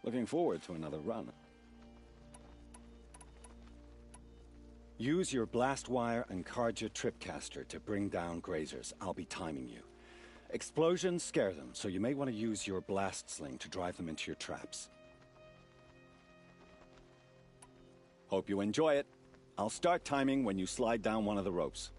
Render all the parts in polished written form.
Looking forward to another run. Use your blast wire and Carja tripcaster to bring down grazers. I'll be timing you. Explosions scare them, so you may want to use your blast sling to drive them into your traps. Hope you enjoy it. I'll start timing when you slide down one of the ropes.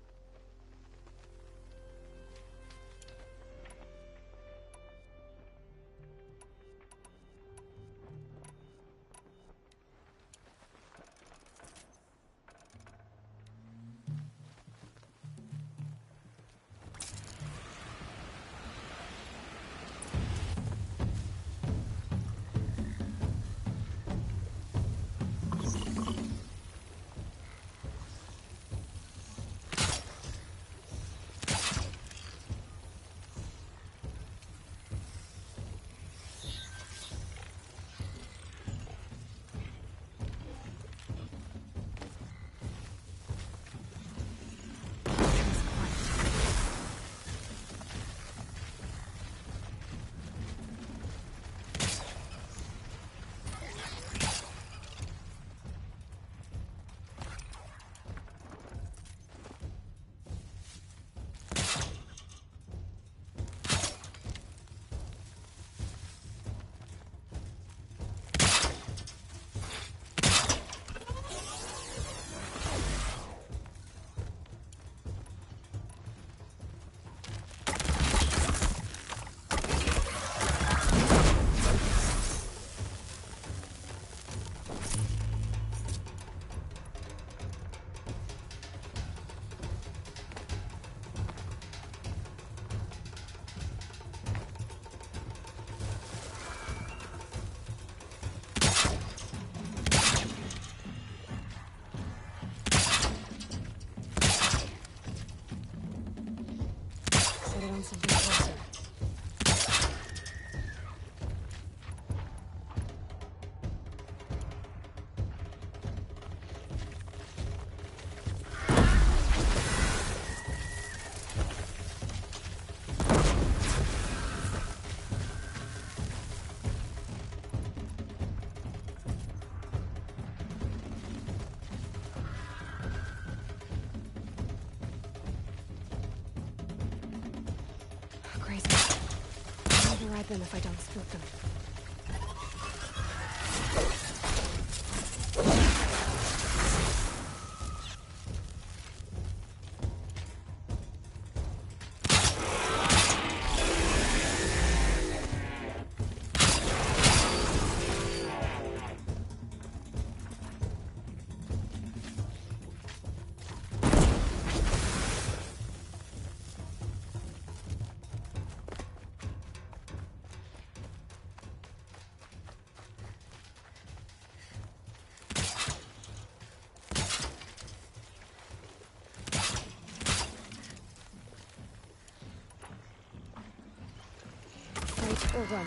Something closer. Crazy. I'll override them if I don't spook them. Or run.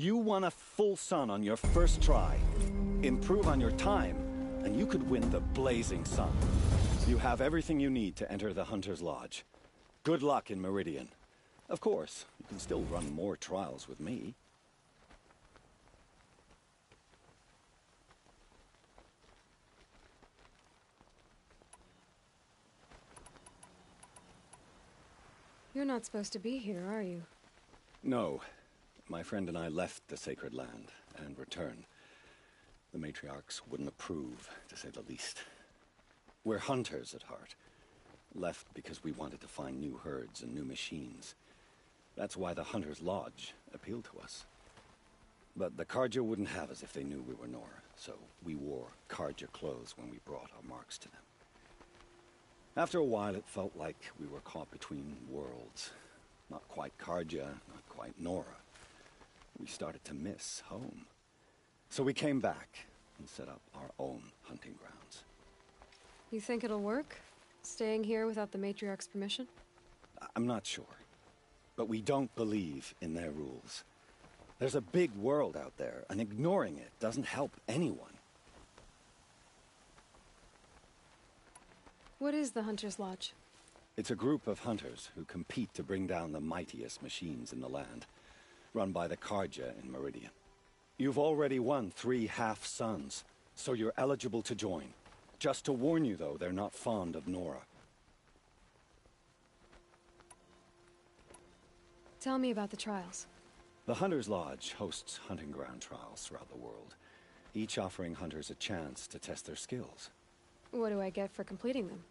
You won a full sun on your first try. Improve on your time, and you could win the Blazing Sun. You have everything you need to enter the Hunter's Lodge. Good luck in Meridian. Of course, you can still run more trials with me. You're not supposed to be here, are you? No. My friend and I left the Sacred Land and returned. The matriarchs wouldn't approve, to say the least. We're hunters at heart. Left because we wanted to find new herds and new machines. That's why the Hunter's Lodge appealed to us. But the Carja wouldn't have us if they knew we were Nora, so we wore Carja clothes when we brought our marks to them. After a while, it felt like we were caught between worlds. Not quite Carja, not quite Nora. We started to miss home. So we came back and set up our own hunting grounds. You think it'll work? Staying here without the matriarch's permission? I'm not sure. But we don't believe in their rules. There's a big world out there, and ignoring it doesn't help anyone. What is the Hunter's Lodge? It's a group of hunters who compete to bring down the mightiest machines in the land, run by the Carja in Meridian. You've already won 3 half-suns, so you're eligible to join. Just to warn you, though, they're not fond of Nora. Tell me about the trials. The Hunter's Lodge hosts hunting ground trials throughout the world, each offering hunters a chance to test their skills. What do I get for completing them?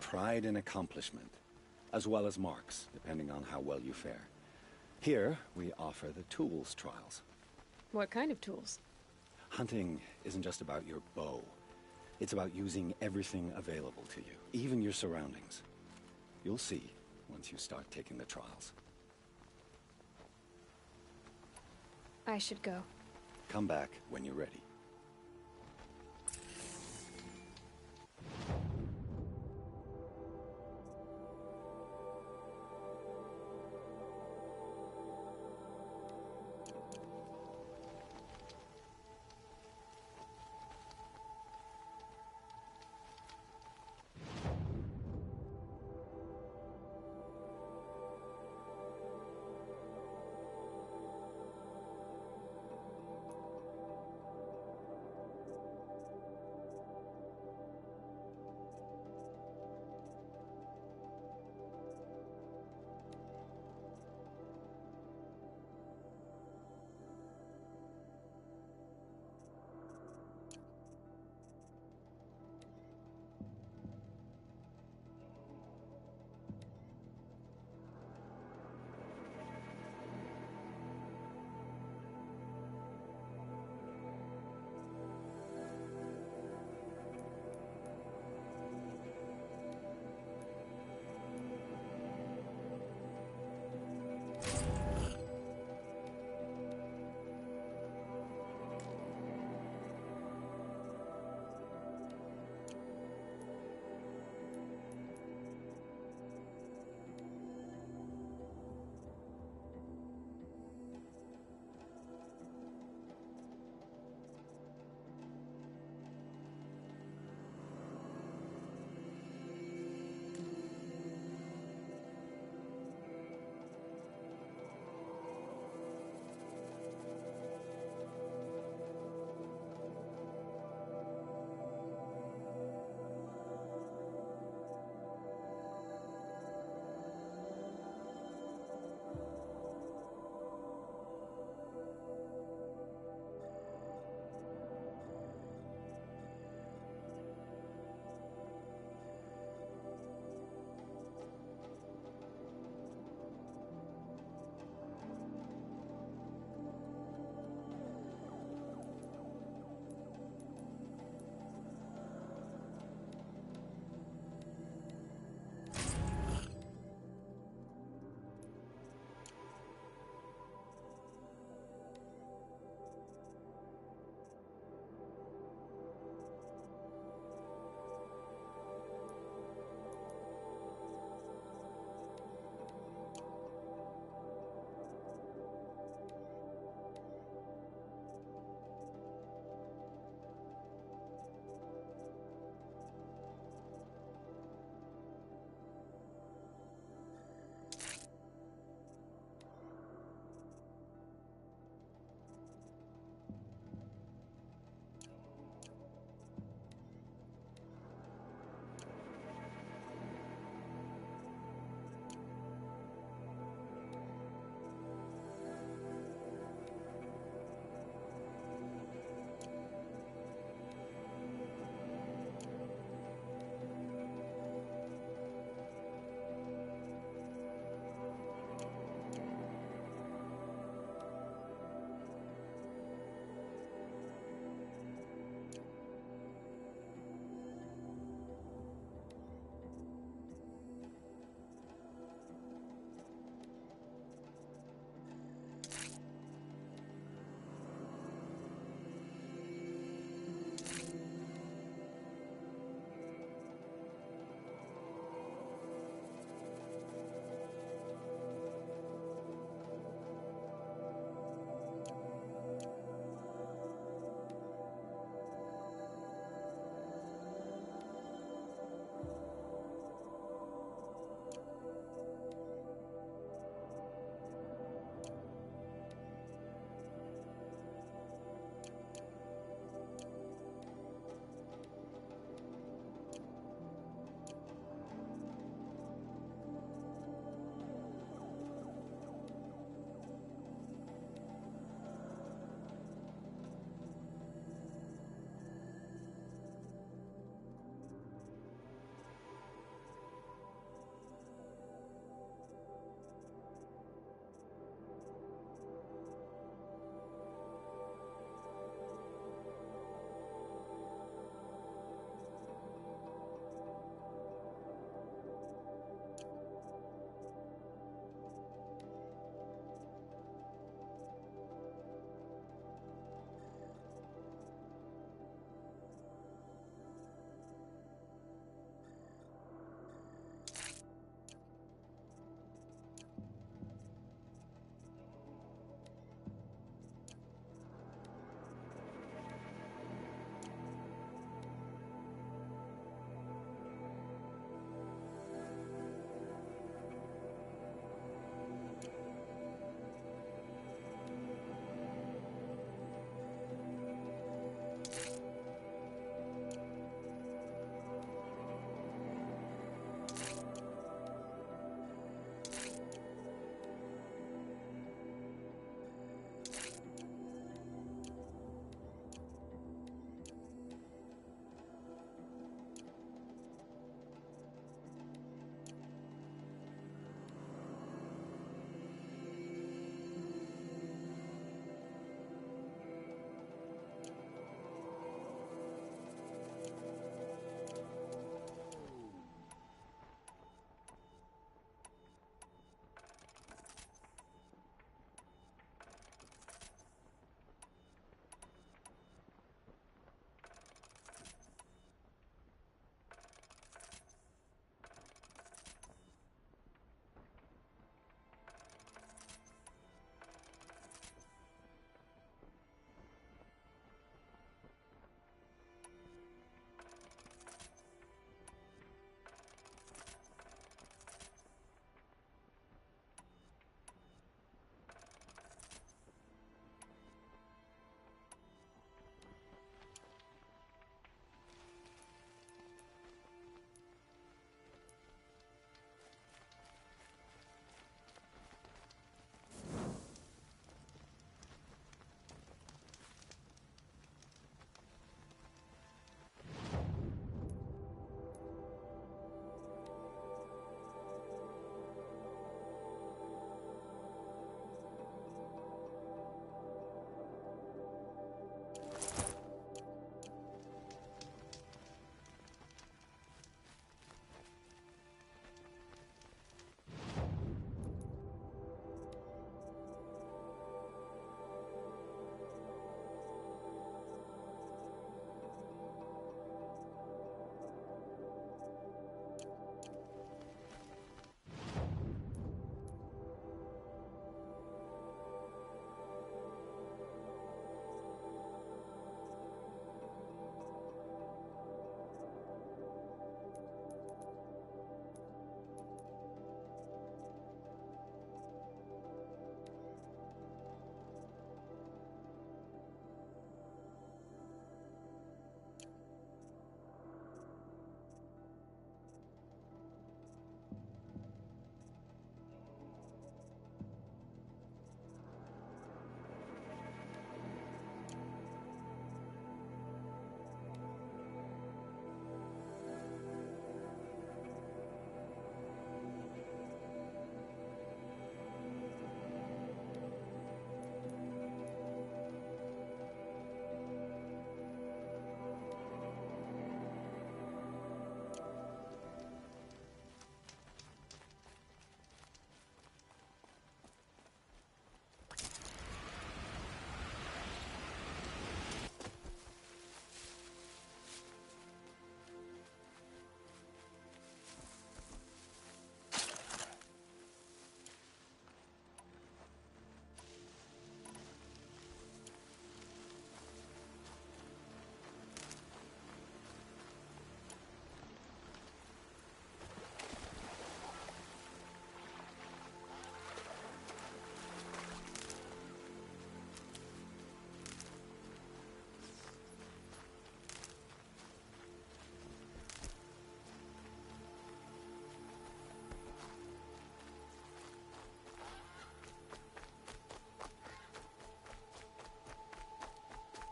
Pride in accomplishment, as well as marks, depending on how well you fare. Here, we offer the tools trials. What kind of tools? Hunting isn't just about your bow. It's about using everything available to you, even your surroundings. You'll see once you start taking the trials. I should go. Come back when you're ready.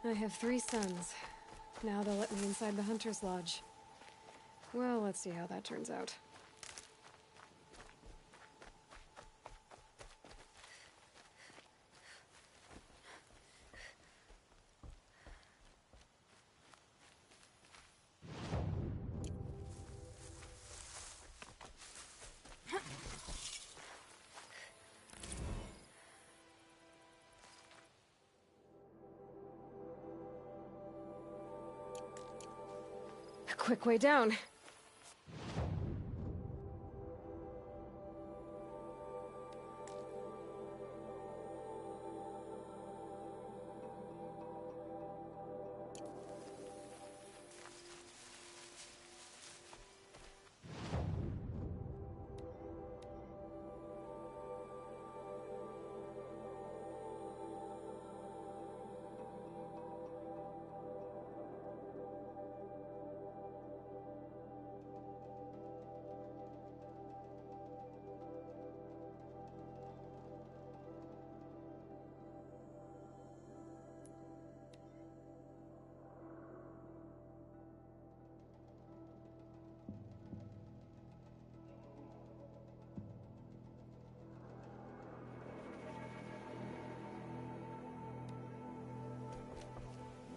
I have 3 sons. Now they'll let me inside the Hunter's Lodge. Well, let's see how that turns out. A quick way down.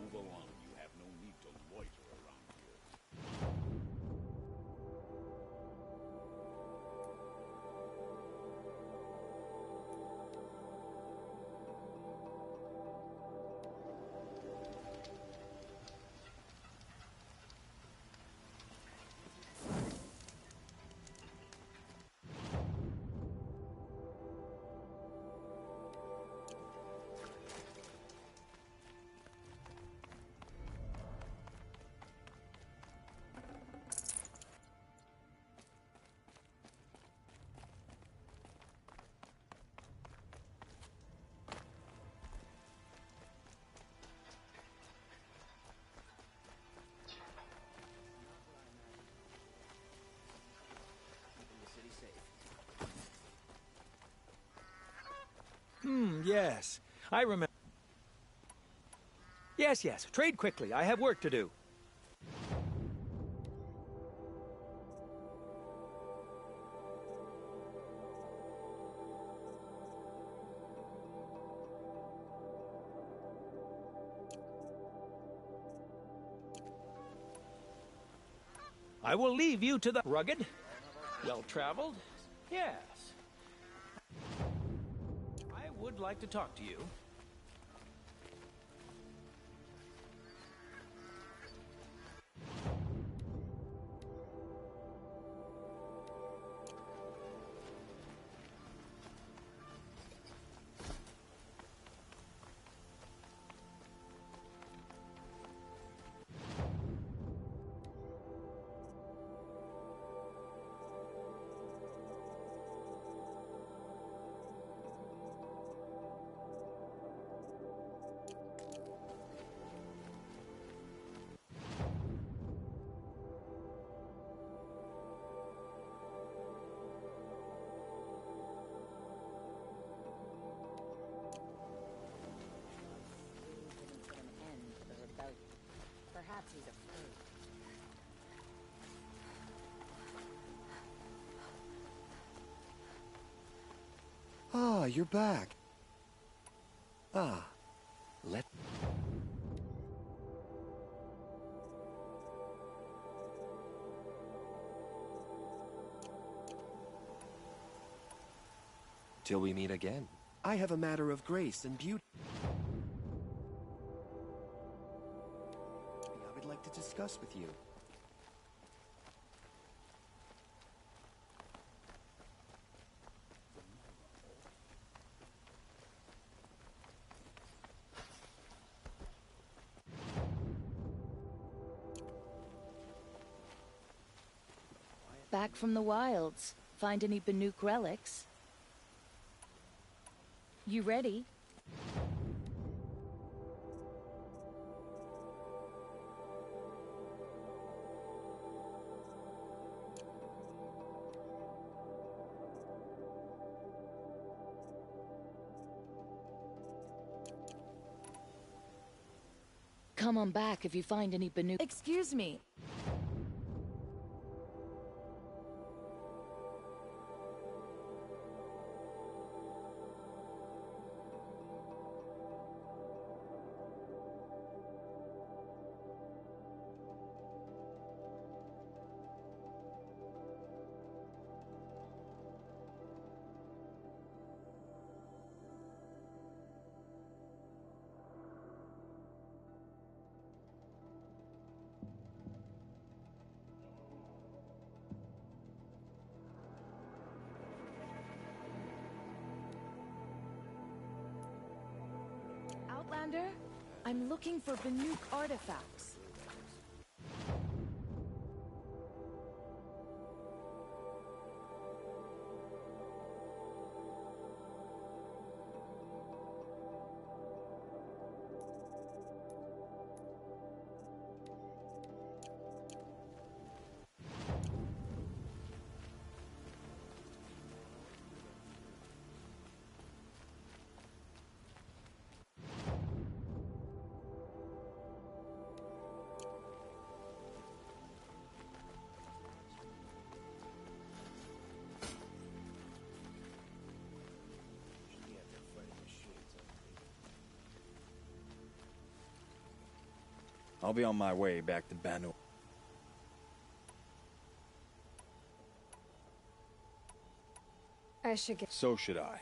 Move along. You have no need to loiter around here. Yes. I remember. Yes, yes. Trade quickly. I have work to do. I will leave you to the rugged, well-traveled. Yes. I would like to talk to you. Didn't put an end to the rebellion. Perhaps he's afraid. Ah, you're back. Ah, let... Till we meet again. I have a matter of grace and beauty I would like to discuss with you. Back from the wilds. Find any Banuk relics? You ready? come on back if you find any Banu. Excuse me. Outlander, I'm looking for Banuk artifacts. I'll be on my way back to Banu. I should get... So should I.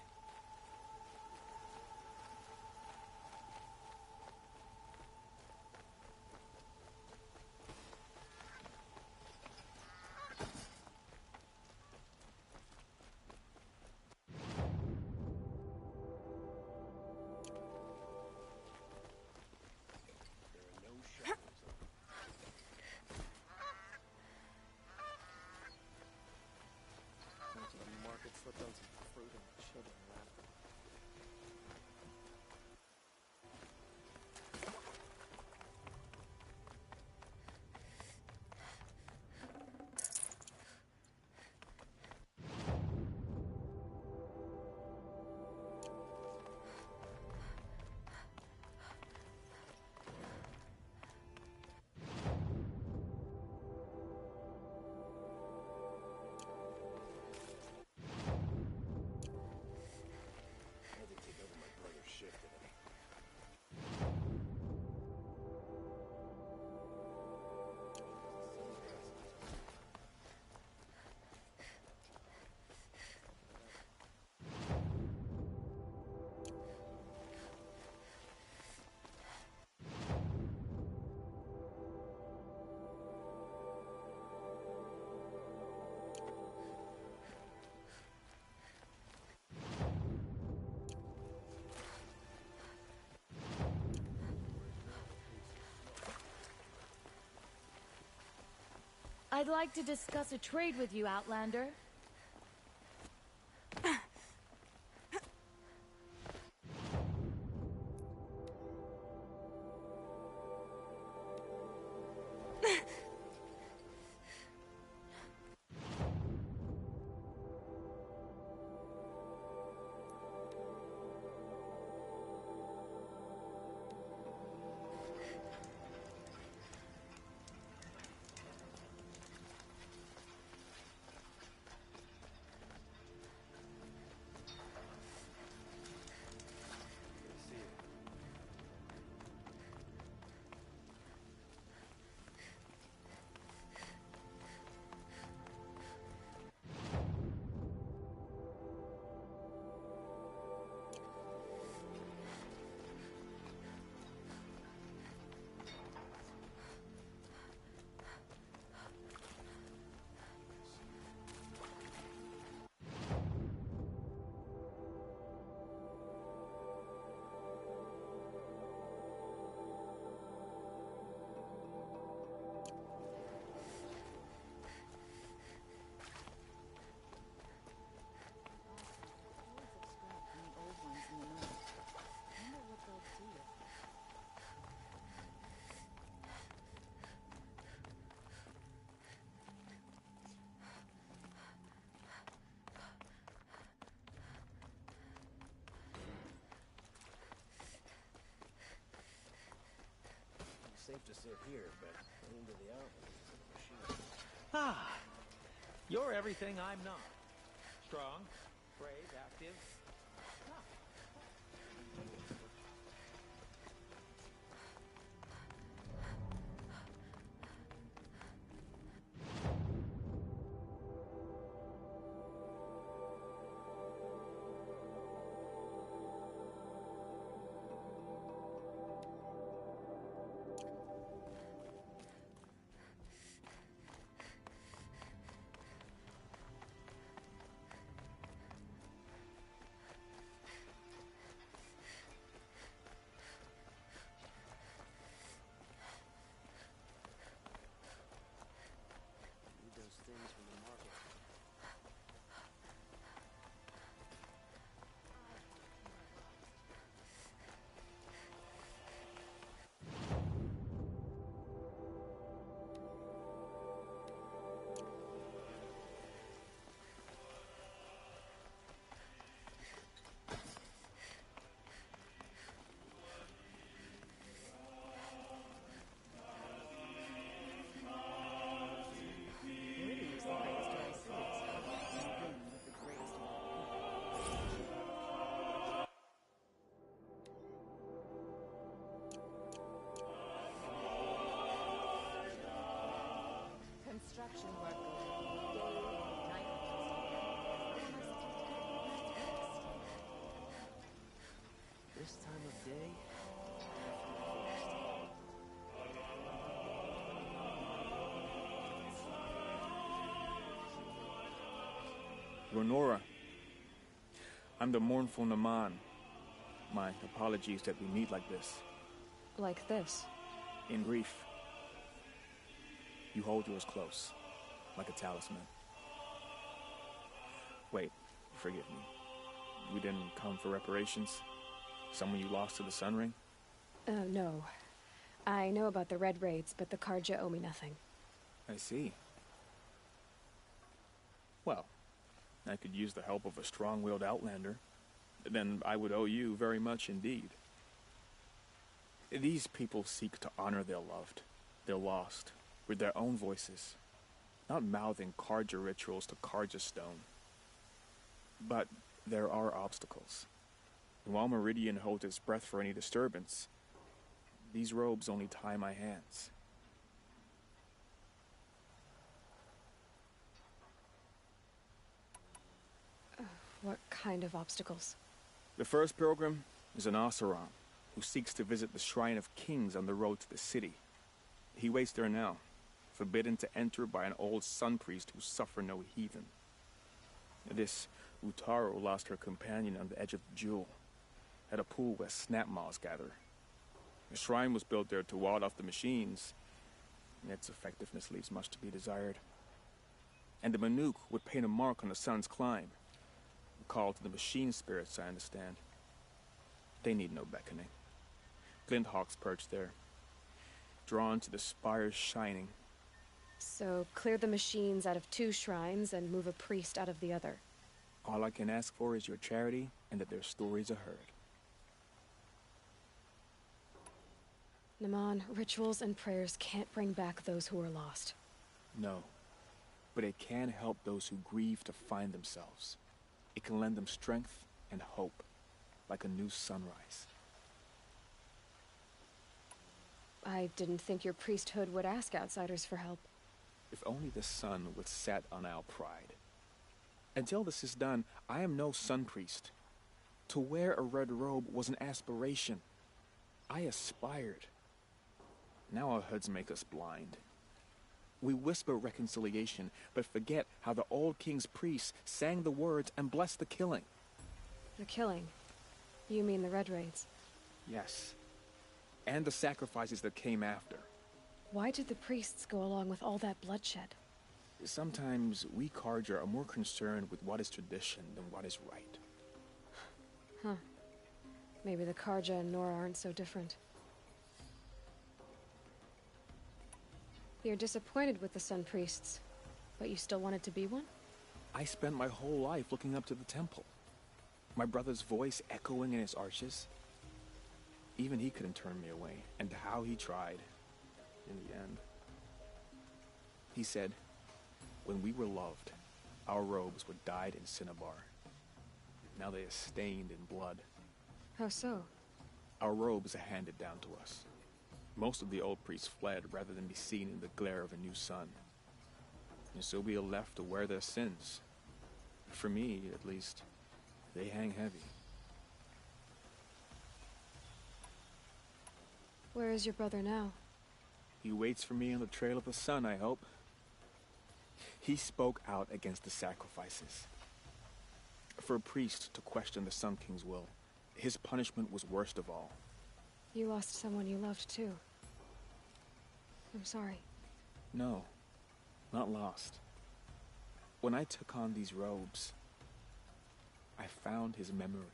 I'd like to discuss a trade with you, Outlander. safe to sit here, but into the outlands of the machine. Ah, you're everything I'm not. Strong, brave, active. Ah. Need those things from the market. Meridian's the greatest I see. It's been with the greatest of all people. Construction work goes on day and night. When am I supposed to get fixed? This time of day, Lenora, I'm the mournful Naman. My apologies that we meet like this. Like this. In grief. You hold yours close, like a talisman. Wait, forgive me. We didn't come for reparations? Someone you lost to the Sun Ring? No. I know about the Red Raids, but the Karja owe me nothing. I see. Well, I could use the help of a strong-willed outlander. Then I would owe you very much indeed. These people seek to honor their loved, their lost, with their own voices, not mouthing Karja rituals to Karja stone. But there are obstacles. And while Meridian holds its breath for any disturbance, these robes only tie my hands. What kind of obstacles? The first pilgrim is an Oseram, who seeks to visit the Shrine of Kings on the road to the city. He waits there now, forbidden to enter by an old sun priest who suffer no heathen. This Utaro lost her companion on the edge of the jewel, at a pool where snap moths gather. The shrine was built there to ward off the machines, and its effectiveness leaves much to be desired. And the Manuk would paint a mark on the sun's climb, a call to the machine spirits, I understand. They need no beckoning. Glinthawks perch there, drawn to the spires shining. So clear the machines out of 2 shrines and move a priest out of the other. All I can ask for is your charity and that their stories are heard. Naman, rituals and prayers can't bring back those who are lost. No, but it can help those who grieve to find themselves. It can lend them strength and hope, like a new sunrise. I didn't think your priesthood would ask outsiders for help. If only the sun would set on our pride. Until this is done, I am no sun priest. To wear a red robe was an aspiration. I aspired. Now our hoods make us blind. We whisper reconciliation, but forget how the old king's priests sang the words and blessed the killing. The killing? You mean the Red Raids? Yes. And the sacrifices that came after. Why did the priests go along with all that bloodshed? Sometimes we Karja are more concerned with what is tradition than what is right. Huh. Maybe the Karja and Nora aren't so different. You're disappointed with the Sun Priests, but you still wanted to be one? I spent my whole life looking up to the temple. My brother's voice echoing in its arches. Even he couldn't turn me away, and how he tried. in the end. He said, when we were loved, our robes were dyed in cinnabar. Now they are stained in blood. How so? Our robes are handed down to us. Most of the old priests fled rather than be seen in the glare of a new sun. And so we are left to wear their sins. For me, at least, they hang heavy. Where is your brother now? He waits for me on the trail of the sun, I hope. He spoke out against the sacrifices. For a priest to question the Sun King's will, his punishment was worst of all. You lost someone you loved too. I'm sorry. No, not lost. When I took on these robes, I found his memory.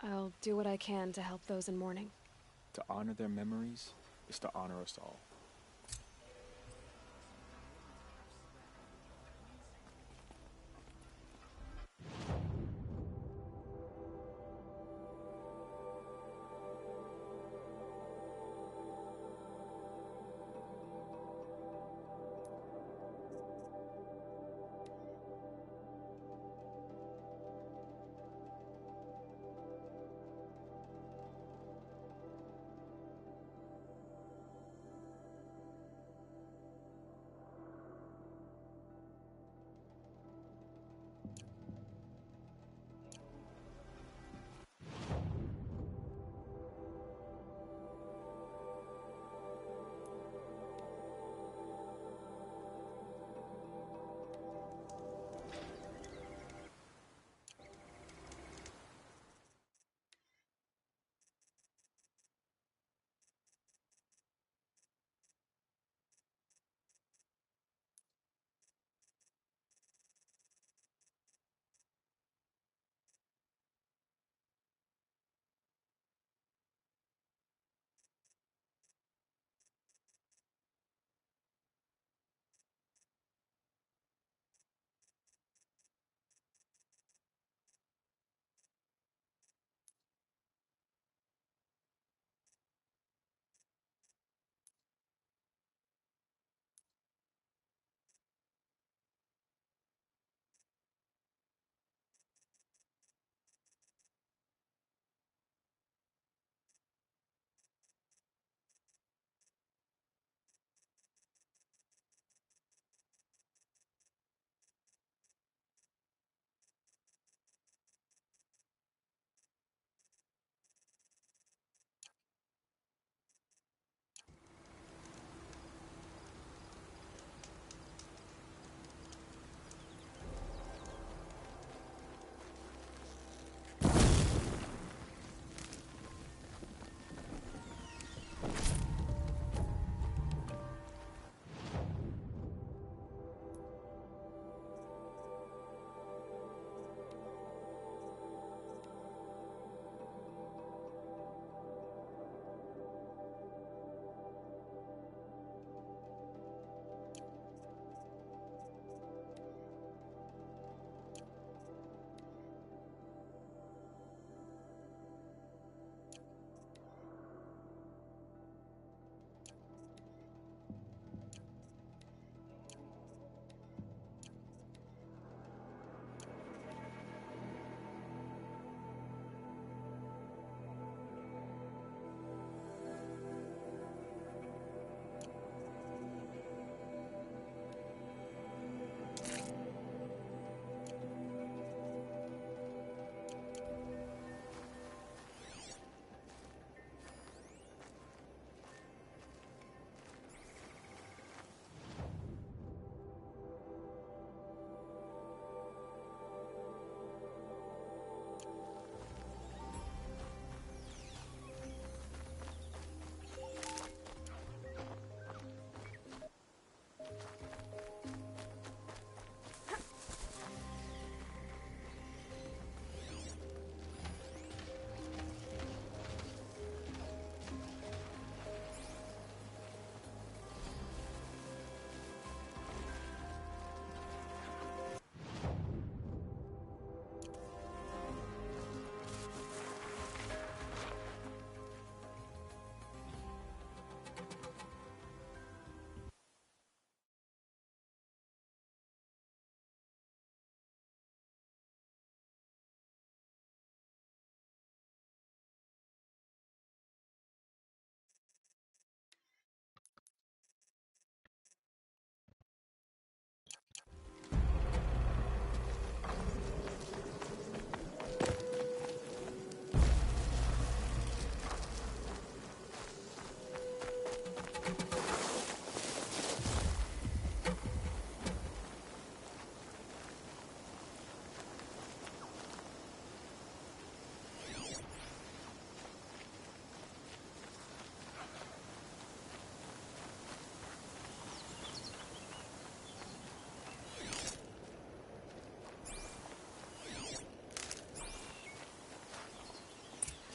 I'll do what I can to help those in mourning. To honor their memories is to honor us all.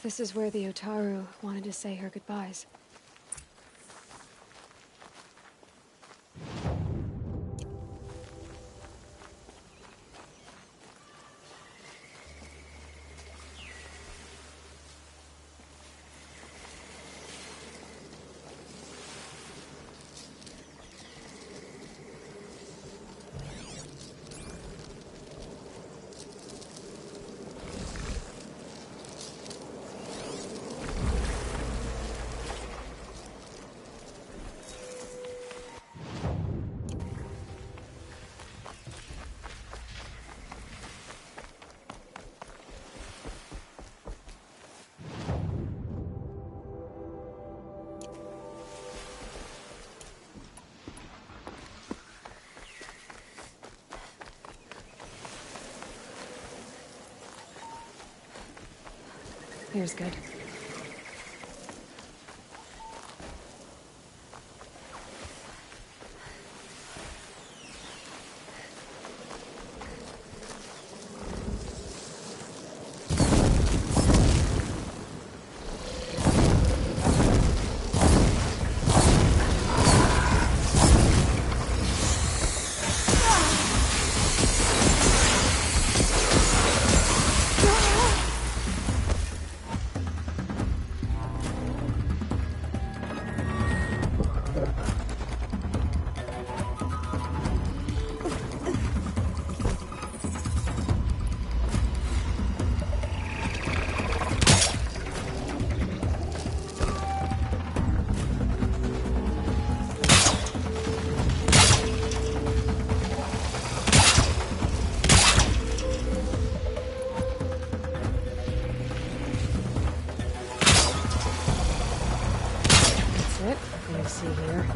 This is where the Otaru wanted to say her goodbyes. Here's good. Let me see here.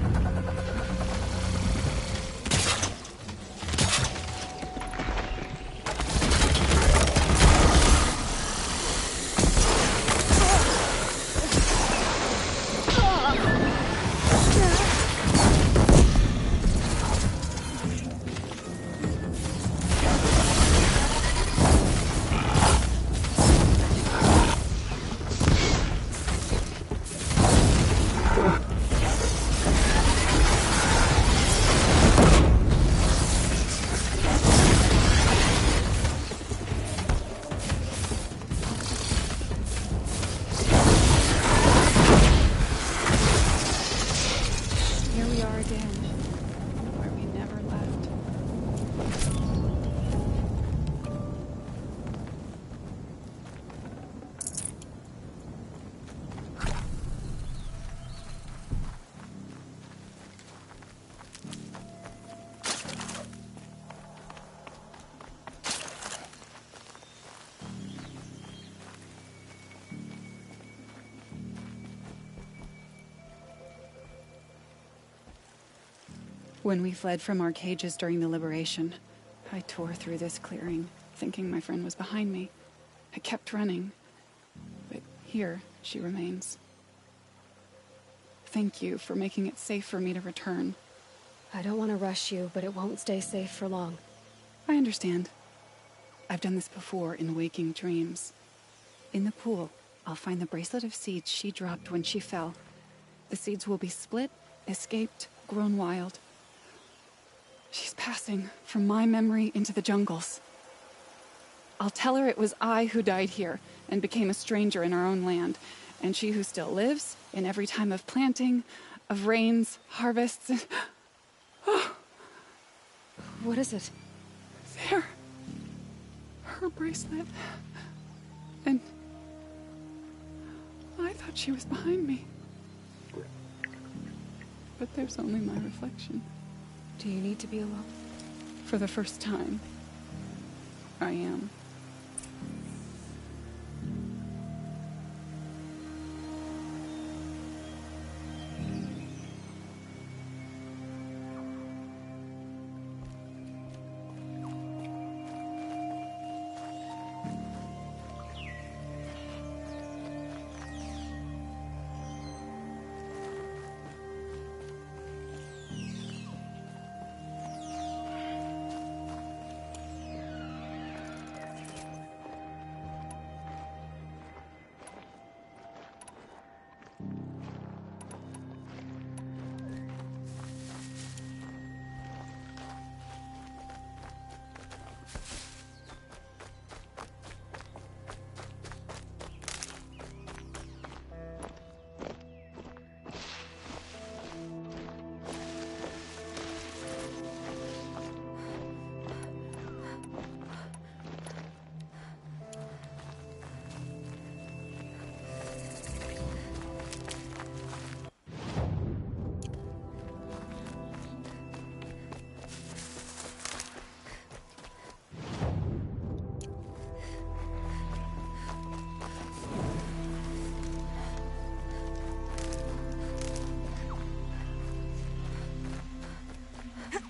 When we fled from our cages during the liberation, I tore through this clearing, thinking my friend was behind me. I kept running, but here she remains. Thank you for making it safe for me to return. I don't want to rush you, but it won't stay safe for long. I understand. I've done this before in waking dreams. In the pool, I'll find the bracelet of seeds she dropped when she fell. The seeds will be split, escaped, grown wild. She's passing from my memory into the jungles. I'll tell her it was I who died here and became a stranger in our own land, and she who still lives in every time of planting, of rains, harvests, and... Oh. What is it? There. Her bracelet. And... I thought she was behind me. But there's only my reflection. Do you need to be alone? For the first time, I am.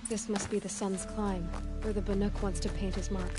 This must be the Sun's Climb, where the Banuk wants to paint his mark.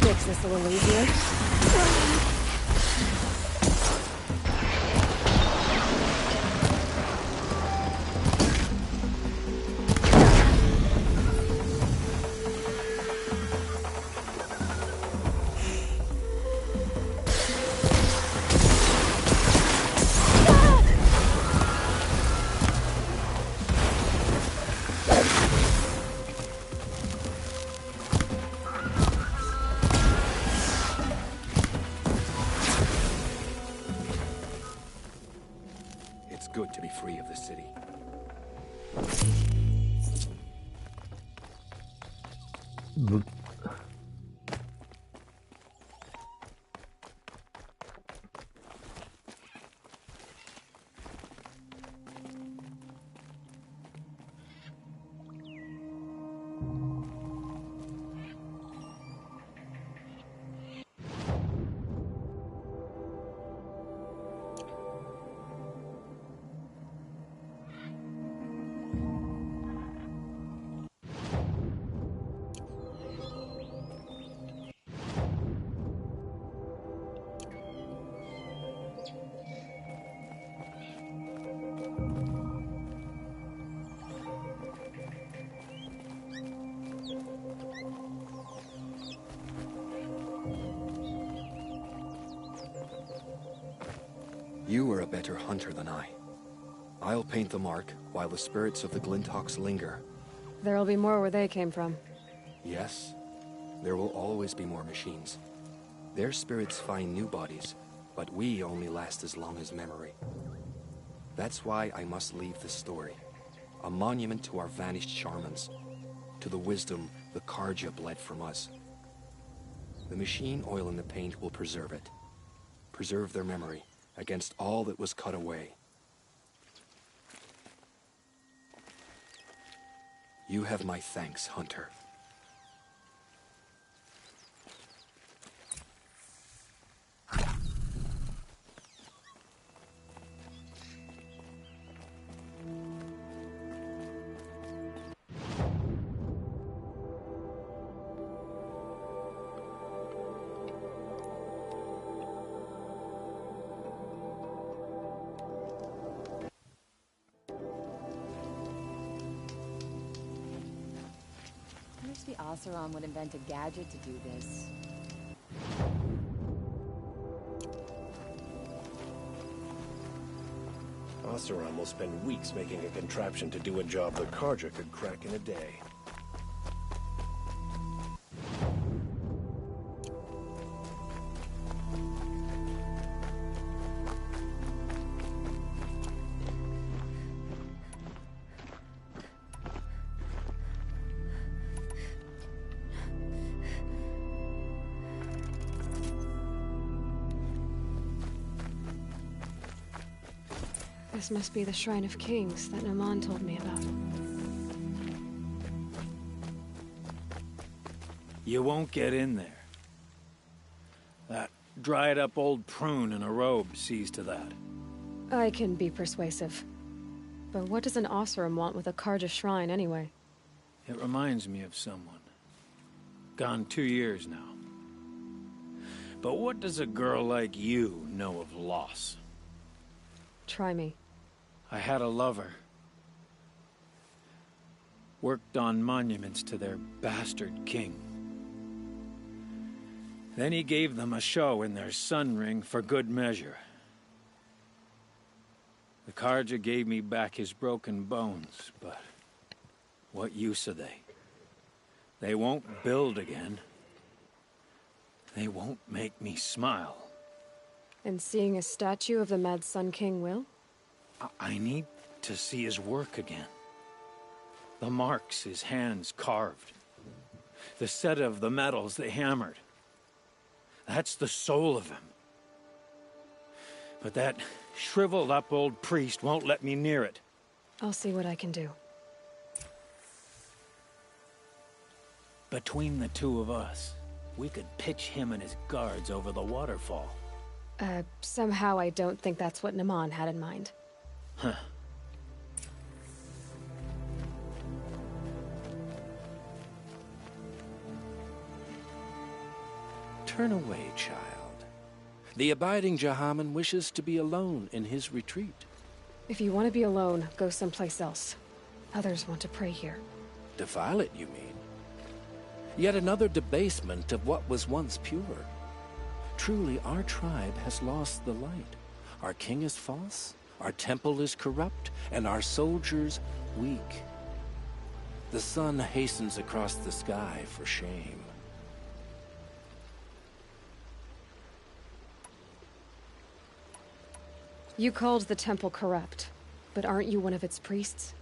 Makes this a little easier. It's good to be free of the city. You are a better hunter than I. I'll paint the mark while the spirits of the Glinthawks linger. There'll be more where they came from. Yes, there will always be more machines. Their spirits find new bodies, but we only last as long as memory. That's why I must leave this story. A monument to our vanished shamans, to the wisdom the Karja bled from us. The machine oil in the paint will preserve it. Preserve their memory against all that was cut away. You have my thanks, Hunter. I wish the Oseram would invent a gadget to do this. Oseram will spend weeks making a contraption to do a job the Karja could crack in a day. This must be the Shrine of Kings that Naman told me about. You won't get in there. That dried-up old prune in a robe sees to that. I can be persuasive. But what does an Oseram want with a Karja shrine, anyway? It reminds me of someone. Gone 2 years now. But what does a girl like you know of loss? Try me. I had a lover. Worked on monuments to their bastard king. Then he gave them a show in their sun ring for good measure. The Carja gave me back his broken bones, but what use are they? They won't build again. They won't make me smile. And seeing a statue of the Mad Sun King will? I need to see his work again. The marks his hands carved. The set of the metals they hammered. That's the soul of him. But that shriveled up old priest won't let me near it. I'll see what I can do. Between the two of us, we could pitch him and his guards over the waterfall. Somehow I don't think that's what Naman had in mind. Huh. Turn away, child. The abiding Jahaman wishes to be alone in his retreat. If you want to be alone, go someplace else. Others want to pray here. Defile it, you mean? Yet another debasement of what was once pure. Truly, our tribe has lost the light. Our king is false, our temple is corrupt, and our soldiers weak. The sun hastens across the sky for shame. You called the temple corrupt, but aren't you one of its priests?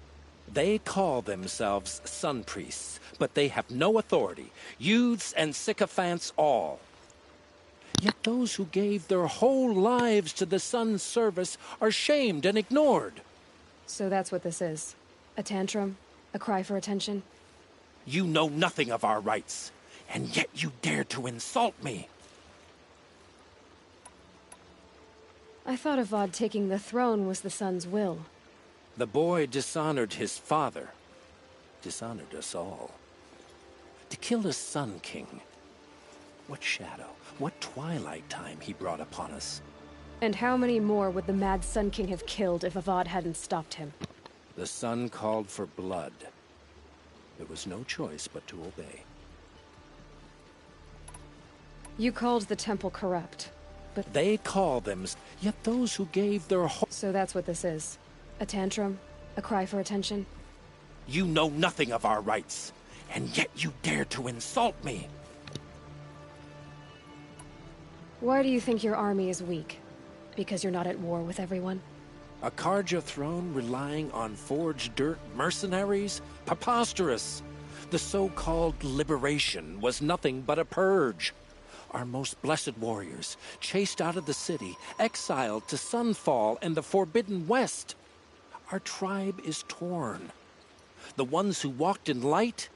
They call themselves sun priests, but they have no authority. Youths and sycophants all. Yet those who gave their whole lives to the sun's service are shamed and ignored. So that's what this is. A tantrum? A cry for attention? You know nothing of our rights, and yet you dare to insult me. I thought Avad taking the throne was the sun's will. The boy dishonored his father, dishonored us all. To kill a sun king. What shadow, what twilight time he brought upon us. And how many more would the Mad Sun King have killed if Avad hadn't stopped him? The sun called for blood. There was no choice but to obey. You called the temple corrupt, but they call them, yet those who gave their whole... So that's what this is. A tantrum? A cry for attention? You know nothing of our rights, and yet you dare to insult me. Why do you think your army is weak? Because you're not at war with everyone? A Carja throne relying on forged dirt mercenaries? Preposterous! The so-called liberation was nothing but a purge. Our most blessed warriors, chased out of the city, exiled to Sunfall and the Forbidden West. Our tribe is torn. The ones who walked in light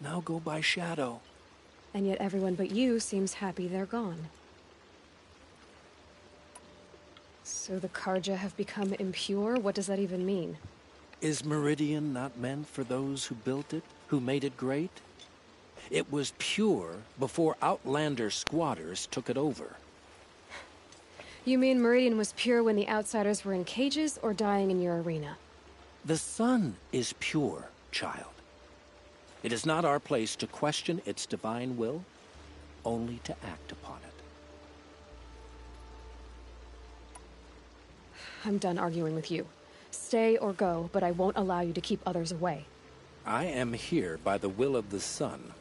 now go by shadow. And yet everyone but you seems happy they're gone. So the Carja have become impure? What does that even mean? Is Meridian not meant for those who built it, who made it great? It was pure before Outlander squatters took it over. You mean Meridian was pure when the outsiders were in cages or dying in your arena? The sun is pure, child. It is not our place to question its divine will, only to act upon it. I'm done arguing with you. Stay or go, but I won't allow you to keep others away. I am here by the will of the sun.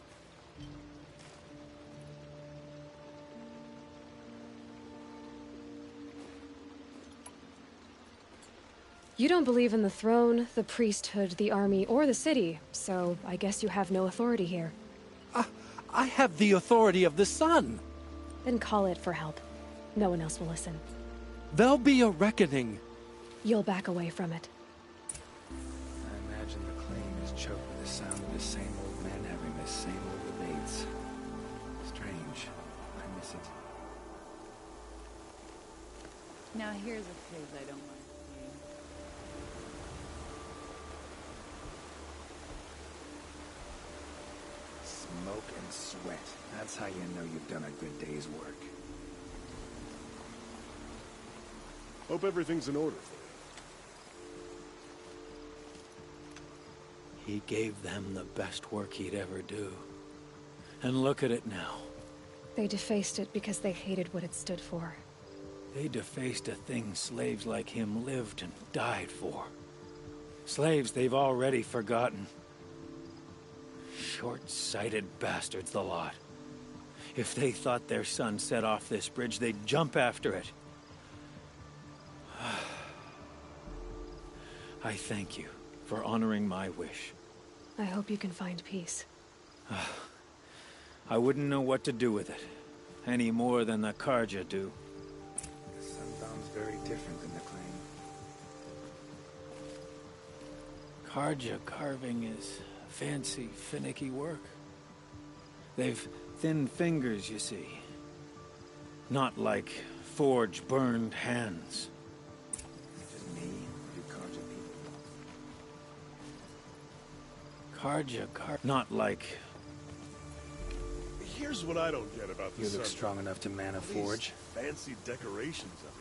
You don't believe in the throne, the priesthood, the army, or the city, so I guess you have no authority here. I have the authority of the sun. Then call it for help. No one else will listen. There'll be a reckoning. You'll back away from it. I imagine the claim is choked with the sound of the same old man having the same old debates. Strange. I miss it. Now here's a phrase I don't like seeing. Smoke and sweat. That's how you know you've done a good day's work. Hope everything's in order for you. He gave them the best work he'd ever do. And look at it now. They defaced it because they hated what it stood for. They defaced a thing slaves like him lived and died for. Slaves they've already forgotten. Short-sighted bastards, the lot. If they thought their son set off this bridge, they'd jump after it. I thank you for honoring my wish. I hope you can find peace. I wouldn't know what to do with it, any more than the Karja do. The Sunbound's very different than the Claim. Karja carving is fancy, finicky work. They've thin fingers, you see. Not like forge-burned hands. Just me, or do Karja people? Not like... Here's what I don't get about the You look sun. strong enough to man a forge. Fancy decorations everywhere.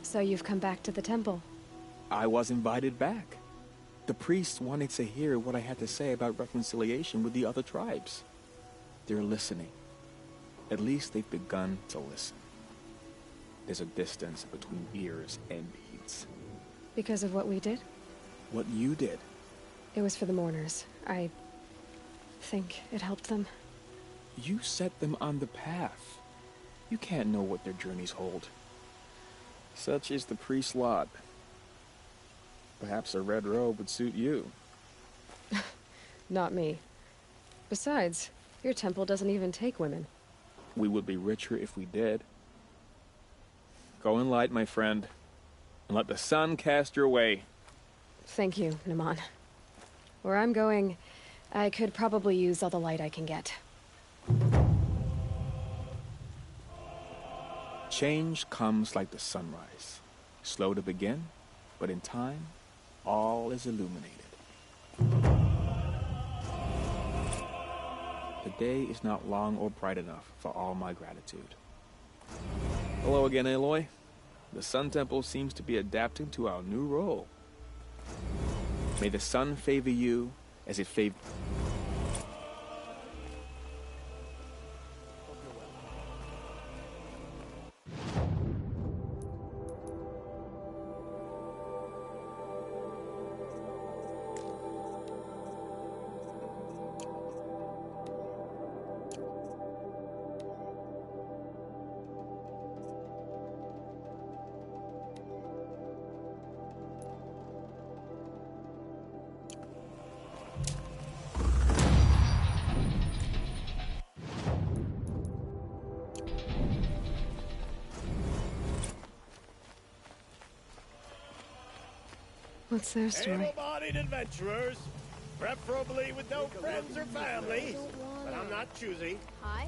So you've come back to the temple. I was invited back. The priests wanted to hear what I had to say about reconciliation with the other tribes. They're listening. At least they've begun to listen. There's a distance between ears and deeds. Because of what we did? What you did. It was for the mourners. I think it helped them. You set them on the path. You can't know what their journeys hold. Such is the priest's lot. Perhaps a red robe would suit you. Not me. Besides, your temple doesn't even take women. We would be richer if we did. Go in light, my friend, and let the sun cast your way. Thank you, Naman. Where I'm going, I could probably use all the light I can get. Change comes like the sunrise. Slow to begin, but in time, all is illuminated. The day is not long or bright enough for all my gratitude. Hello again, Aloy. The Sun Temple seems to be adapting to our new role. May the sun favor you as it favored... What's their story? Able-bodied adventurers, preferably with no friends or family. But I'm not choosy. Hi?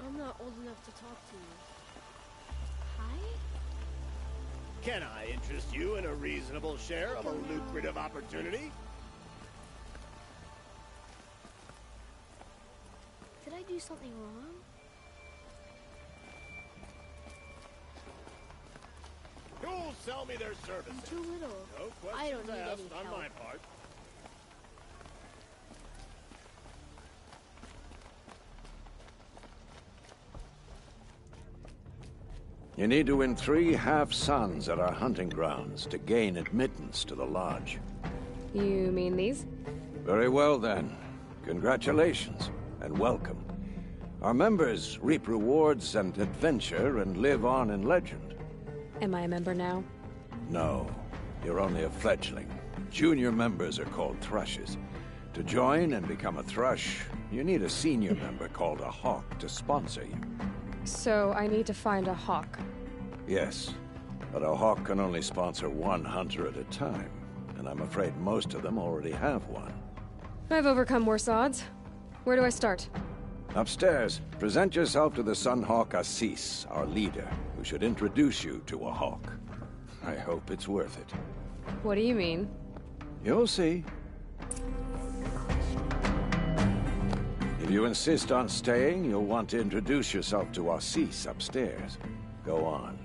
I'm not old enough to talk to you. Hi? Can I interest you in a reasonable share of a lucrative opportunity? Did I do something wrong? Who'll sell me their services? I'm too little. No I don't questions need asked any on help. my part. You need to win 3 half-suns at our hunting grounds to gain admittance to the lodge. You mean these? Very well, then. Congratulations, and welcome. Our members reap rewards and adventure and live on in legend. Am I a member now? No, you're only a fledgling. Junior members are called thrushes. To join and become a thrush, you need a senior member called a hawk to sponsor you. So I need to find a hawk. Yes, but a hawk can only sponsor 1 hunter at a time, and I'm afraid most of them already have one. I've overcome worse odds. Where do I start? Upstairs, present yourself to the Sunhawk Assis, our leader, who should introduce you to a hawk. I hope it's worth it. What do you mean? You'll see. If you insist on staying, you'll want to introduce yourself to Assis upstairs. Go on.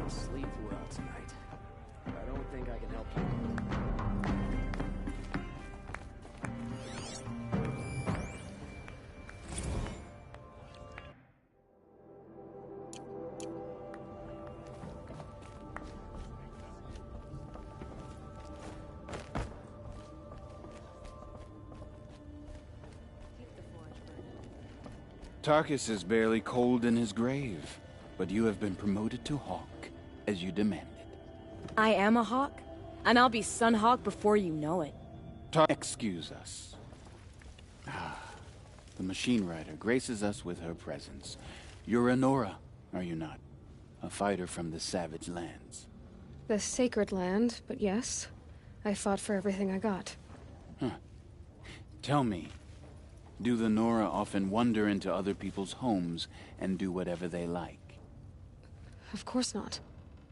Sleep well tonight. I don't think I can help you. Tarkus is barely cold in his grave, but you have been promoted to Hawk, as you demanded. I am a hawk, and I'll be Sunhawk before you know it. Excuse us. The machine rider graces us with her presence. You're a Nora, are you not? A fighter from the Savage Lands. The Sacred Land, but yes. I fought for everything I got. Tell me, do the Nora often wander into other people's homes and do whatever they like? Of course not.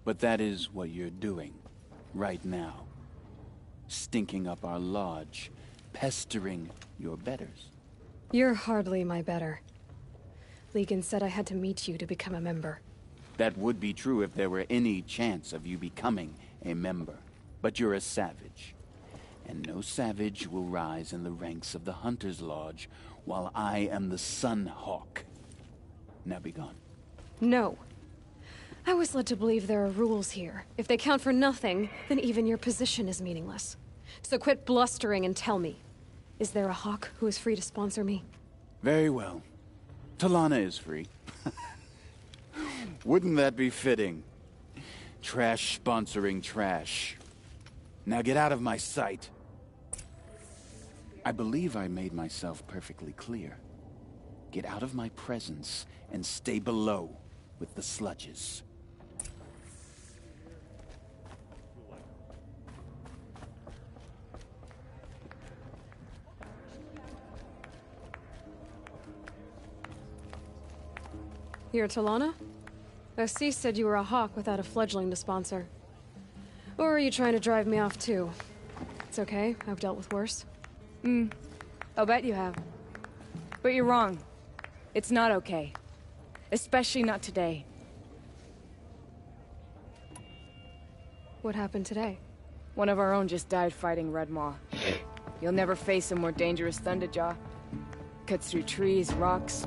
But that is what you're doing, right now. Stinking up our lodge, pestering your betters. You're hardly my better. Legan said I had to meet you to become a member. That would be true if there were any chance of you becoming a member. But you're a savage. And no savage will rise in the ranks of the Hunter's Lodge while I am the Sun Hawk. Now be gone. No. I was led to believe there are rules here. If they count for nothing, then even your position is meaningless. So quit blustering and tell me. Is there a hawk who is free to sponsor me? Very well. Talana is free. Wouldn't that be fitting? Trash sponsoring trash. Now get out of my sight. I believe I made myself perfectly clear. Get out of my presence and stay below with the sludges. You're Talana? Assis said you were a hawk without a fledgling to sponsor. Or are you trying to drive me off too? It's okay, I've dealt with worse. I'll bet you have. But you're wrong. It's not okay. Especially not today. What happened today? One of our own just died fighting Red Maw. You'll never face a more dangerous Thunderjaw. Cuts through trees, rocks,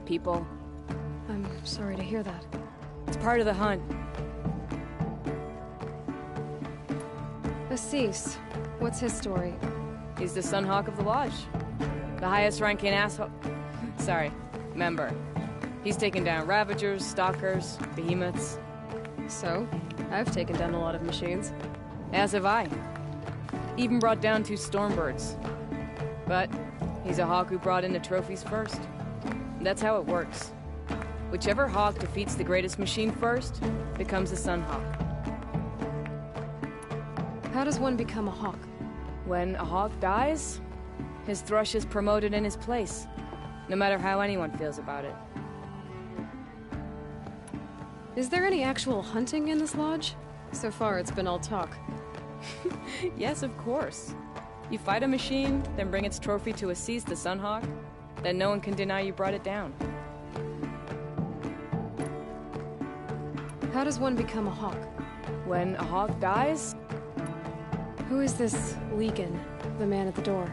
people. I'm sorry to hear that. It's part of the hunt. Assis, what's his story? He's the Sunhawk of the Lodge. The highest ranking asshole... Sorry, member. He's taken down Ravagers, Stalkers, Behemoths. So, I've taken down a lot of machines. As have I. Even brought down 2 Stormbirds. But he's a Hawk who brought in the trophies first. That's how it works. Whichever Hawk defeats the greatest machine first becomes a Sun Hawk. How does one become a Hawk? When a Hawk dies, his Thrush is promoted in his place, no matter how anyone feels about it. Is there any actual hunting in this lodge? So far, it's been all talk. Yes, of course. You fight a machine, then bring its trophy to Assis the Sunhawk, then no one can deny you brought it down. How does one become a Hawk? When a Hawk dies... Who is this Legan, the man at the door?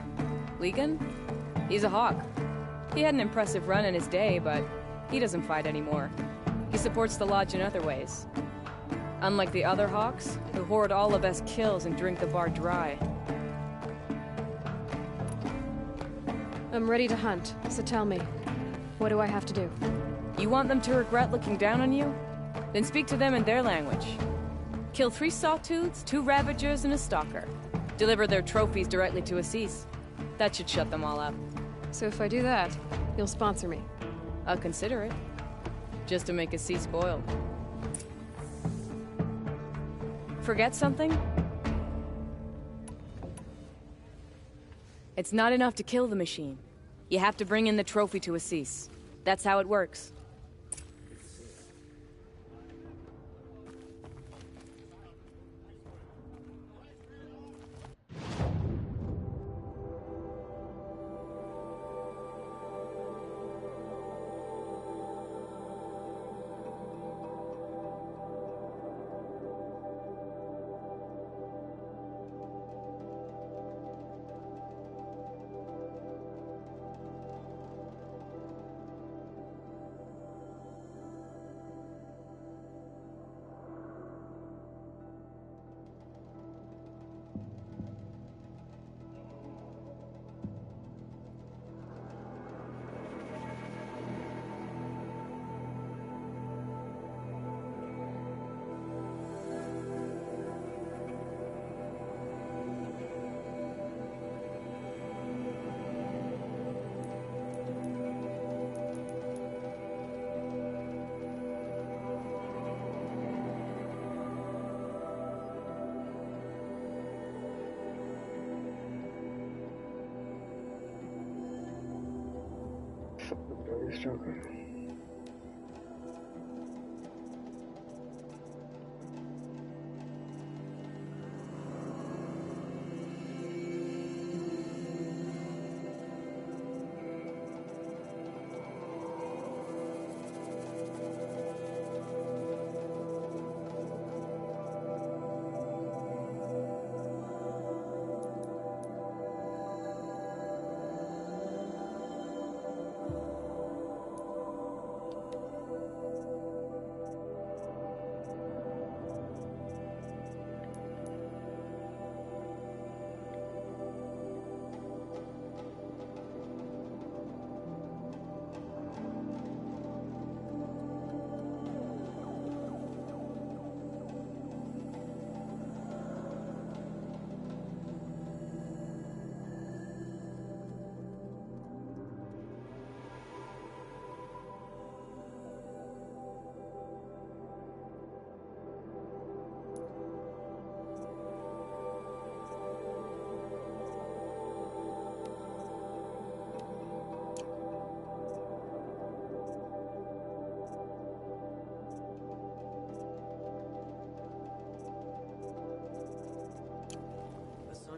Legan? He's a Hawk. He had an impressive run in his day, but he doesn't fight anymore. He supports the Lodge in other ways. Unlike the other Hawks, who hoard all of Beth's kills and drink the bar dry. I'm ready to hunt, so tell me, what do I have to do? You want them to regret looking down on you? Then speak to them in their language. Kill 3 Sawtooths, 2 Ravagers, and a Stalker. Deliver their trophies directly to Assis. That should shut them all up. So if I do that, you'll sponsor me? I'll consider it. Just to make Assis spoiled. Forget something? It's not enough to kill the machine. You have to bring in the trophy to Assis. That's how it works. Stroker.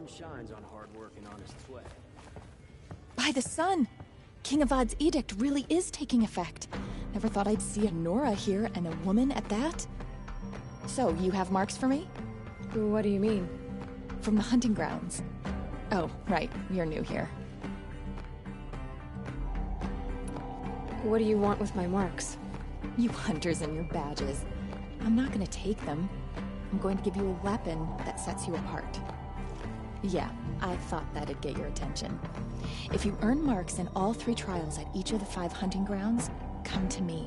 Shines on hard work and honest sweat. By the sun! King Avad's edict really is taking effect. Never thought I'd see a Nora here, and a woman at that. So, you have marks for me? What do you mean? From the hunting grounds. Oh, right. You're new here. What do you want with my marks? You hunters and your badges. I'm not gonna take them. I'm going to give you a weapon that sets you apart. Yeah, I thought that'd get your attention. If you earn marks in all 3 trials at each of the 5 hunting grounds, come to me.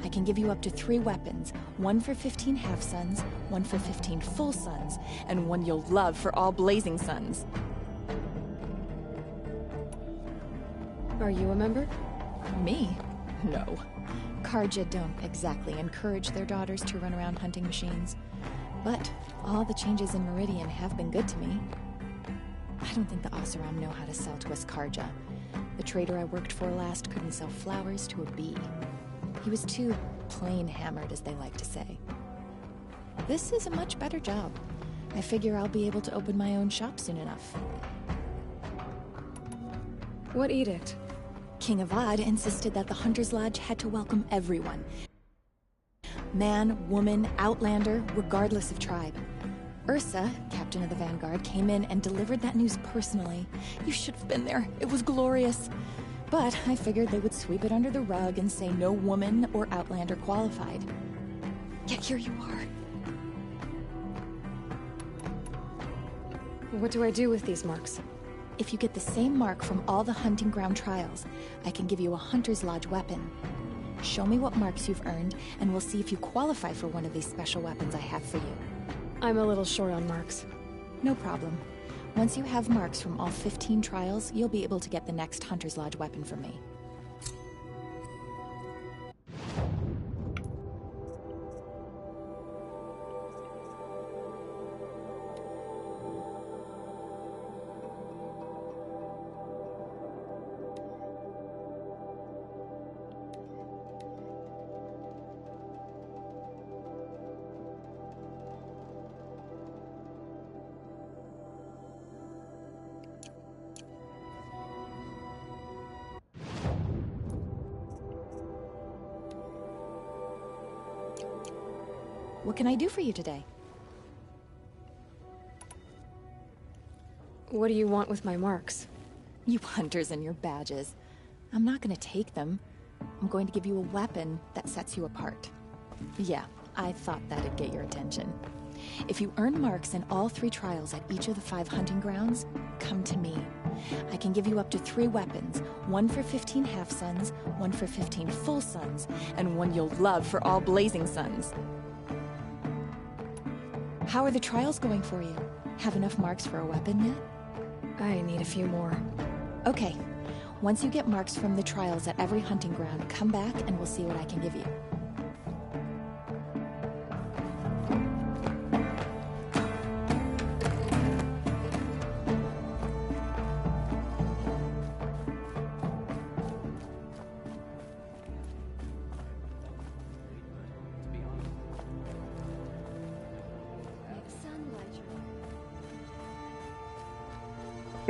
I can give you up to 3 weapons, one for 15 half-suns, one for 15 full suns, and one you'll love for all blazing suns. Are you a member? Me? No. Karja don't exactly encourage their daughters to run around hunting machines. But all the changes in Meridian have been good to me. I don't think the Oseram know how to sell to us Karja. The trader I worked for last couldn't sell flowers to a bee. He was too plain hammered, as they like to say. This is a much better job. I figure I'll be able to open my own shop soon enough. What edict? King Avad insisted that the Hunter's Lodge had to welcome everyone. Man, woman, outlander, regardless of tribe. Ursa, captain of the Vanguard, came in and delivered that news personally. You should have been there. It was glorious. But I figured they would sweep it under the rug and say no woman or outlander qualified. Yet here you are. What do I do with these marks? If you get the same mark from all the hunting ground trials, I can give you a Hunter's Lodge weapon. Show me what marks you've earned, and we'll see if you qualify for one of these special weapons I have for you. I'm a little short on marks. No problem. Once you have marks from all 15 trials, you'll be able to get the next Hunter's Lodge weapon from me. What can I do for you today? What do you want with my marks? You hunters and your badges. I'm not gonna take them. I'm going to give you a weapon that sets you apart. Yeah, I thought that'd get your attention. If you earn marks in all 3 trials at each of the 5 hunting grounds, come to me. I can give you up to 3 weapons, one for 15 half-suns, one for 15 full suns, and one you'll love for all blazing suns. How are the trials going for you? Have enough marks for a weapon yet? I need a few more. Okay. Once you get marks from the trials at every hunting ground, come back and we'll see what I can give you.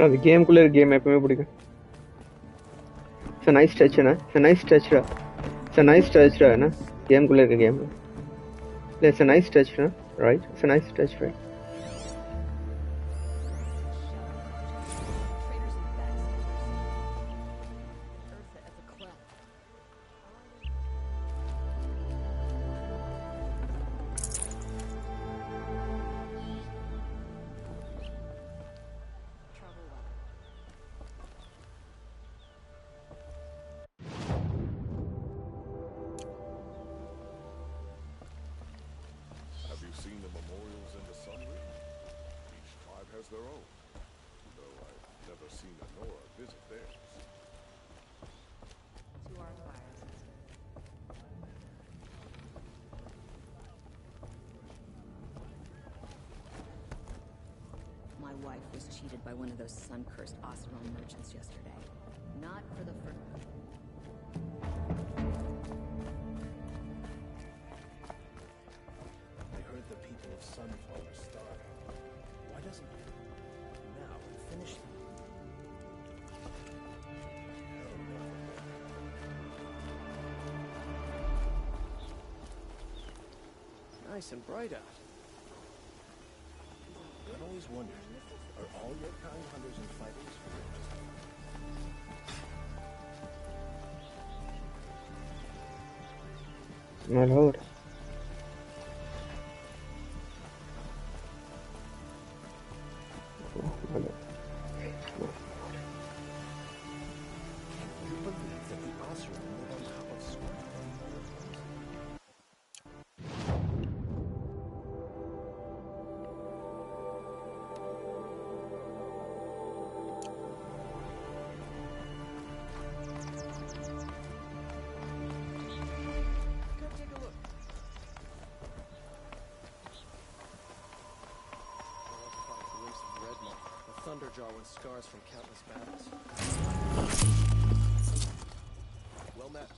அது கேம்குள்ள game எப்பவுமே பிடிக்கும். It's a nice touch, na? It's a nice touch, ra. It's a nice touch, ra, na? Gameக்குள்ள இருக்க game. It's a nice touch, na? Right? It's a nice touch, right? My wife was cheated by one of those sun-cursed Oseram merchants yesterday. Not for the first... I heard the people of Sunfall are starving. Why doesn't it? Now, finish them. Nice and bright out. I've always wondered, are all your kind hunters and fighters? My lord. Oh, my lord. Can you believe that the Oseram live on top of swamps? jaw with scars from countless battles. Well met.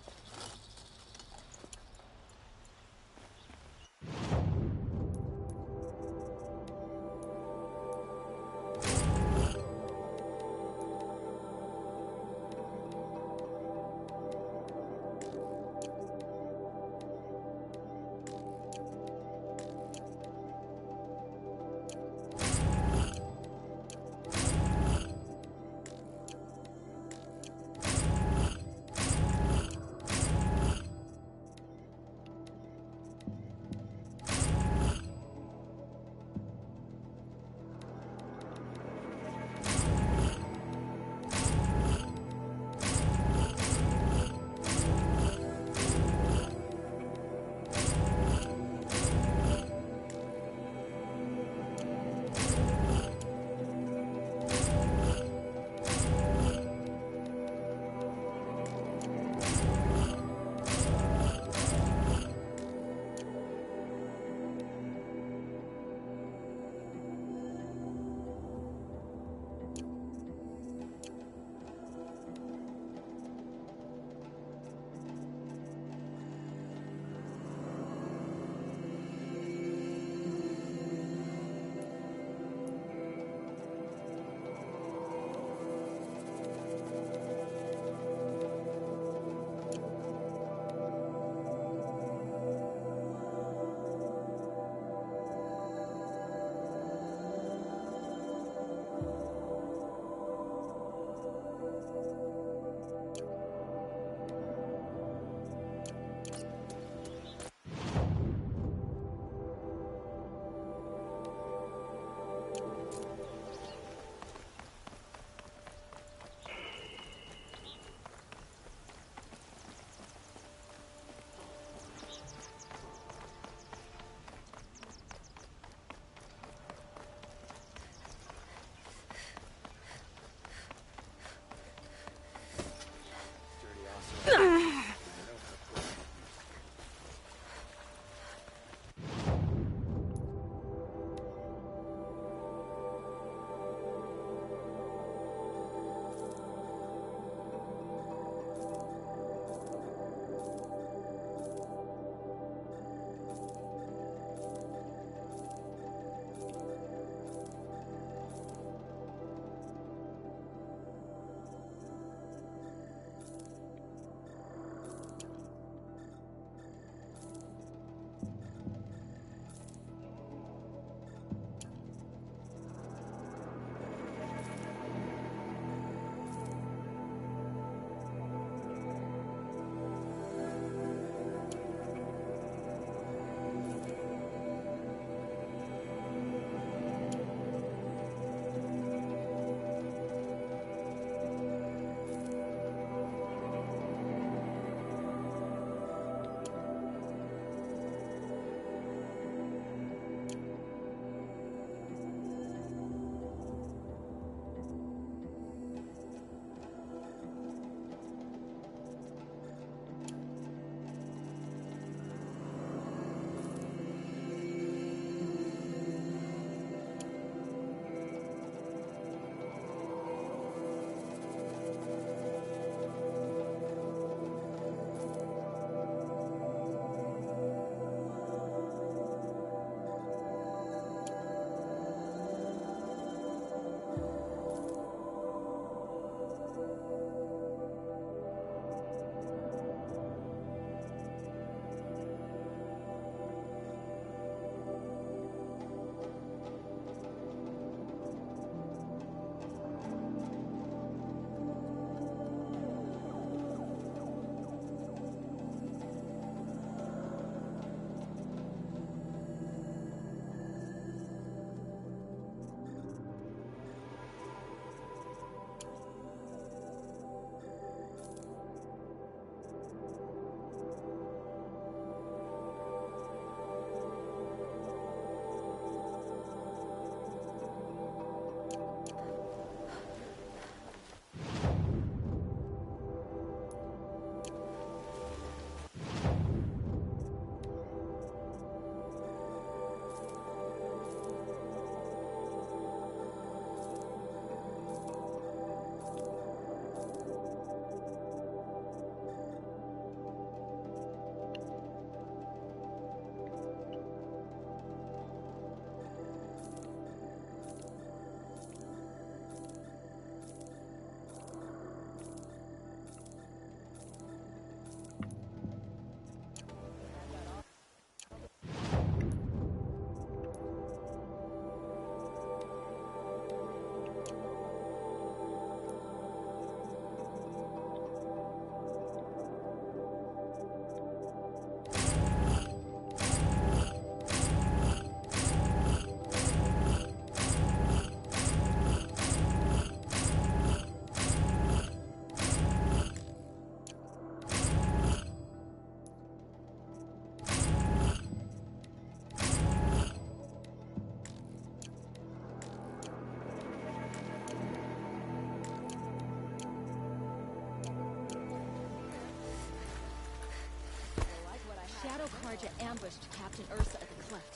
Karja ambushed Captain Ursa at the cleft.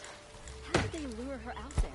How did they lure her out there?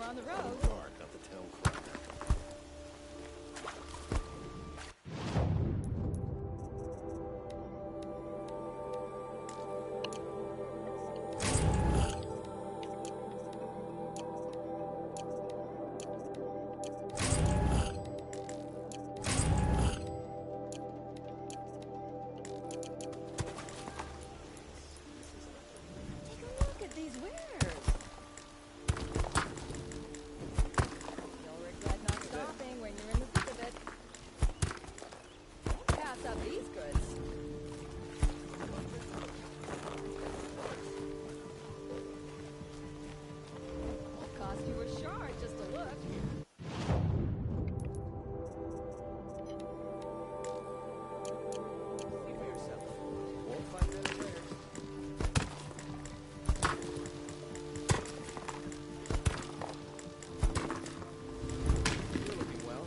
On the road. Guard, not the town clock. Take a look at these wares. You'll regret not stopping when you're in the thick of it. Don't pass up these goods. Won't cost you a shard just to look. See for yourself. 4 or 5 minutes later. You're looking well.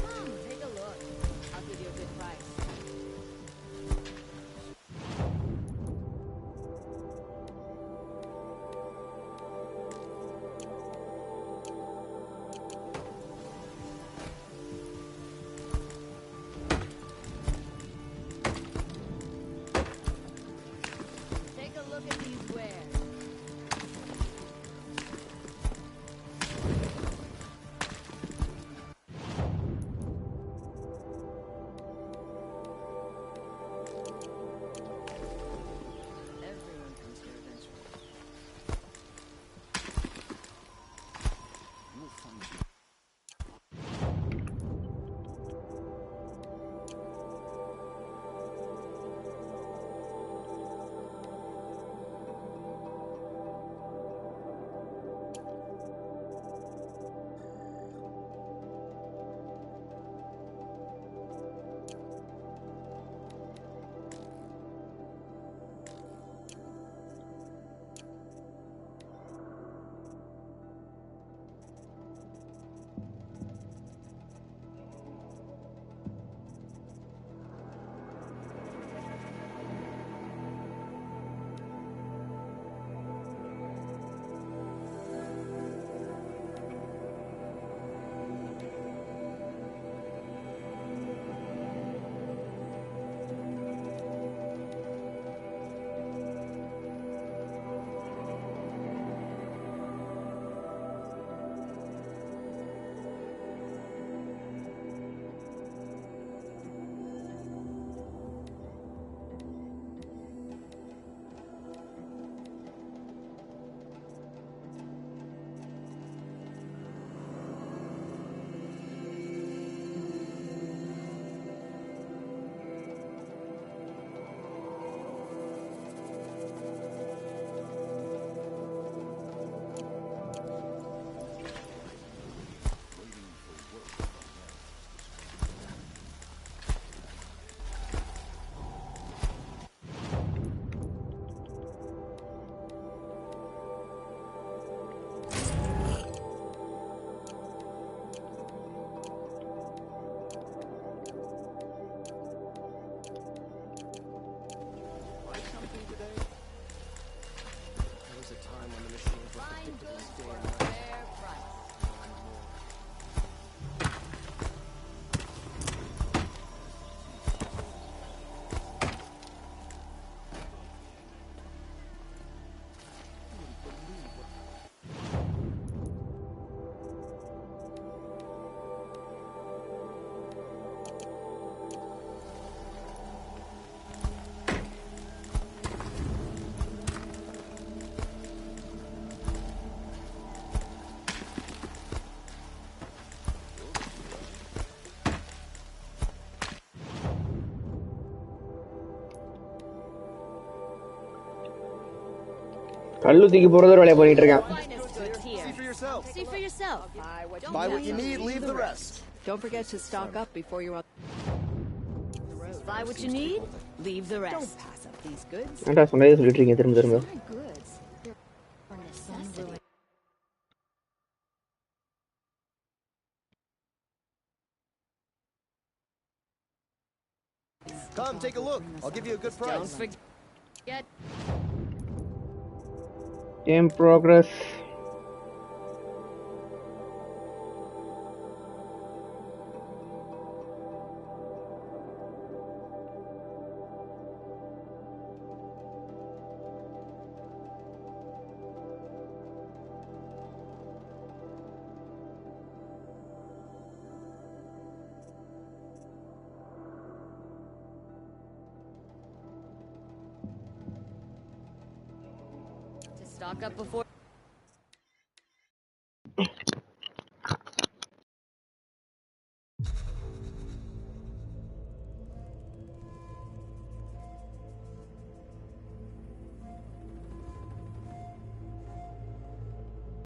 Come, take a look. I'll give you a good price. Take a look at these wares. Everyone comes here eventually. You'll find கல்லு தூக்கி போறது வேலைய பண்ணிட்டு இருக்கேன். See for yourself. See for yourself. Buy what you need, leave the rest. Don't forget to stock up before you're on. Buy what you need, leave the rest. Don't pass up these goods. ஏன்டா சொன்னதே சொல்லிட்டு இருக்கீங்க திரும்ப திரும்ப. Goods. They're necessity. Come, take a look. I'll give you a good price. Don't forget. Game progress. To stock up before.